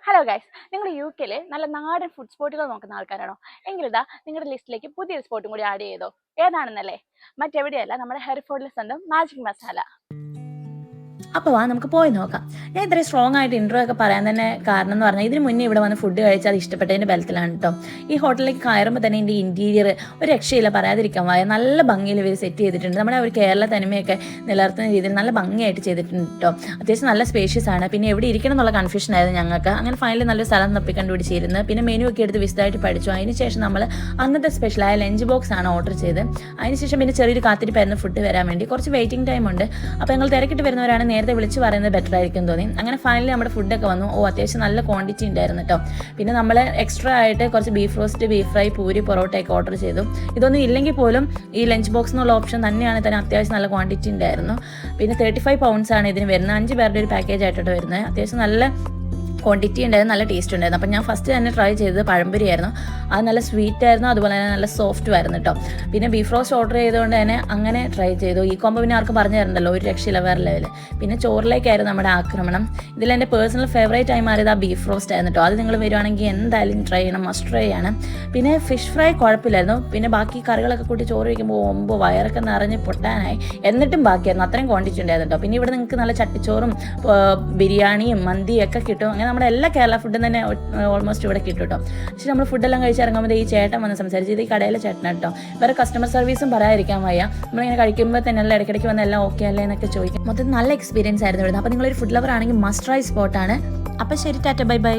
Hello guys, നിങ്ങൾ യുകെയിൽ നല്ല നാടൻ ഫുഡ് സ്പോട്ടുകൾ നോക്കുന്ന ആൾക്കാരാണോ? എങ്കിലിതാ നിങ്ങളുടെ ലിസ്റ്റിലേക്ക് പുതിയൊരു സ്പോട്ടും കൂടി ആഡ് ചെയ്തോ. ഏതാണെന്നല്ലേ? മറ്റെവിടെയല്ല, നമ്മുടെ ഹെറിഫോർഡിൽ സ്വന്തം മാജിക് മസാല. അപ്പോൾ വാ നമുക്ക് പോയി നോക്കാം. ഞാൻ ഇത്രയും സ്ട്രോങ് ആയിട്ട് ഇൻട്രോ ഒക്കെ പറയാൻ തന്നെ കാരണം എന്ന് പറഞ്ഞാൽ ഇതിന് മുന്നേ ഇവിടെ വന്ന് ഫുഡ് കഴിച്ചാൽ അത് ഇഷ്ടപ്പെട്ടതിൻ്റെ ബലത്തിലാണ് കേട്ടോ. ഈ ഹോട്ടലിലേക്ക് കയറുമ്പോൾ തന്നെ ഇതിൻ്റെ ഇൻറ്റീരിയർ ഒരു രക്ഷയില്ല, പറയാതിരിക്കാൻ വായ. നല്ല ഭംഗിയിൽ ഇവർ സെറ്റ് ചെയ്തിട്ടുണ്ട്. നമ്മുടെ ഒരു കേരള തനിമയൊക്കെ നിലനിർത്തുന്ന രീതിയിൽ നല്ല ഭംഗിയായിട്ട് ചെയ്തിട്ടുണ്ട് കേട്ടോ. അത്യാവശ്യം നല്ല സ്പേഷ്യസ് ആണ്. പിന്നെ എവിടെ ഇരിക്കണം എന്നുള്ള കൺഫ്യൂഷൻ ആയിരുന്നു ഞങ്ങൾക്ക്. അങ്ങനെ ഫൈനലി നല്ലൊരു സ്ഥലം തപ്പി കണ്ടുപിടിച്ചിരുന്നു. പിന്നെ മെനു ഒക്കെ എടുത്ത് വിശദമായിട്ട് പഠിച്ചു. അതിനുശേഷം നമ്മൾ അന്നത്തെ സ്പെഷ്യലായ ലഞ്ച് ബോക്സ് ആണ് ഓർഡർ ചെയ്ത്. അതിനുശേഷം പിന്നെ ചെറിയൊരു കാത്തിരിപ്പായിരുന്നു ഫുഡ് വരാൻ വേണ്ടി. കുറച്ച് വെയിറ്റിംഗ് ടൈം ഉണ്ട്. അപ്പോൾ ഞങ്ങൾ തിരക്കിട്ട് വരുന്നവരാണ് നേരത്തെ വിളിച്ച് പറയുന്നത് ബെറ്റർ ആയിരിക്കും തോന്നി. അങ്ങനെ ഫൈനലി നമ്മുടെ ഫുഡൊക്കെ വന്നു. അത്യാവശ്യം നല്ല ക്വാണ്ടിറ്റി ഉണ്ടായിരുന്നു കേട്ടോ. പിന്നെ നമ്മൾ എക്സ്ട്രാ ആയിട്ട് കുറച്ച് beef roast, beef fry, puri, പൊറോട്ടയൊക്കെ ഓർഡർ ചെയ്തു. ഇതൊന്നും ഇല്ലെങ്കിൽ പോലും ഈ ലഞ്ച് ബോക്സ് എന്നുള്ള ഓപ്ഷൻ തന്നെയാണ് തന്നെ അത്യാവശ്യം നല്ല ക്വാണ്ടിറ്റി ഉണ്ടായിരുന്നു. പിന്നെ 35 pounds ആണ് ഇതിന് വരുന്നത്. 5 പേരുടെ ഒരു പാക്കേജ് ആയിട്ടാണ് വരുന്നത്. അത്യാവശ്യം നല്ല ക്വാണ്ടിറ്റി ഉണ്ടായിരുന്നു, നല്ല ടേസ്റ്റ് ഉണ്ടായിരുന്നു. അപ്പം ഞാൻ ഫസ്റ്റ് തന്നെ ട്രൈ ചെയ്തത് പഴംപൊരി ആയിരുന്നു. അത് നല്ല സ്വീറ്റ് ആയിരുന്നു, അതുപോലെ തന്നെ നല്ല സോഫ്റ്റും ആയിരുന്നു കേട്ടോ. പിന്നെ ബീഫ് റോസ്റ്റ് ഓർഡർ ചെയ്തുകൊണ്ട് തന്നെ അങ്ങനെ ട്രൈ ചെയ്തു. ഈ കോമ്പോ പിന്നെ ആർക്കും പറഞ്ഞു തരണ്ടല്ലോ, ഒരു രക്ഷയില്ല, വേറെ ലെവൽ. പിന്നെ ചോറിലേക്കായിരുന്നു നമ്മുടെ ആക്രമണം. ഇതിൽ എൻ്റെ പേഴ്സണൽ ഫേവറേറ്റ് ആയി മാറിയത് ആ ബീഫ് റോസ്റ്റ് ആയിരുന്നു കേട്ടോ. അത് നിങ്ങൾ വരുവാണെങ്കിൽ എന്തായാലും ട്രൈ ചെയ്യണം, മസ്റ്റ് ട്രൈ ആണ്. പിന്നെ ഫിഷ് ഫ്രൈ കുഴപ്പമില്ലായിരുന്നു. പിന്നെ ബാക്കി കറികളൊക്കെ കൂട്ടി ചോറ് വയ്ക്കുമ്പോൾ വയറൊക്കെ നിറഞ്ഞ് പൊട്ടാനായി. എന്നിട്ടും ബാക്കിയായിരുന്നു, അത്രയും ക്വാണ്ടിറ്റി ഉണ്ടായിരുന്നു കേട്ടോ. പിന്നെ ഇവിടെ നിങ്ങൾക്ക് നല്ല ചട്ടിച്ചോറും ബിരിയാണിയും മന്തിയും ഒക്കെ കിട്ടും. അങ്ങനെ നമ്മുടെ എല്ലാ കേരള ഫുഡും തന്നെ ഓൾമോസ്റ്റ് ഇവിടെ കിട്ടും കേട്ടോ. പക്ഷേ നമ്മൾ ഫുഡെല്ലാം കഴിച്ച് ഇറങ്ങുമ്പോൾ ഈ ചേട്ടൻ വന്ന് സംസാരിച്ചത് ഈ കടയിലെ ചേട്ടനാണ് കേട്ടോ. വേറെ കസ്റ്റമർ സർവീസും പറയാതിരിക്കാൻ വയ്യ. നമ്മളിങ്ങനെ കഴിക്കുമ്പോൾ തന്നെ എല്ലാം ഇടയ്ക്കിടയ്ക്ക് വന്ന് എല്ലാം ഓക്കെ അല്ലേ എന്നൊക്കെ ചോദിക്കും. മൊത്തം നല്ല എക്സ്പീരിയൻസ് ആയിരുന്നു ഇവിടുന്ന്. അപ്പോൾ നിങ്ങളൊരു ഫുഡ് ലവർ ആണെങ്കിൽ മസ്റ്റ് ട്രൈ സ്പോട്ടാണ്. അപ്പോൾ ശരി, ടാറ്റ, ബൈ ബൈ.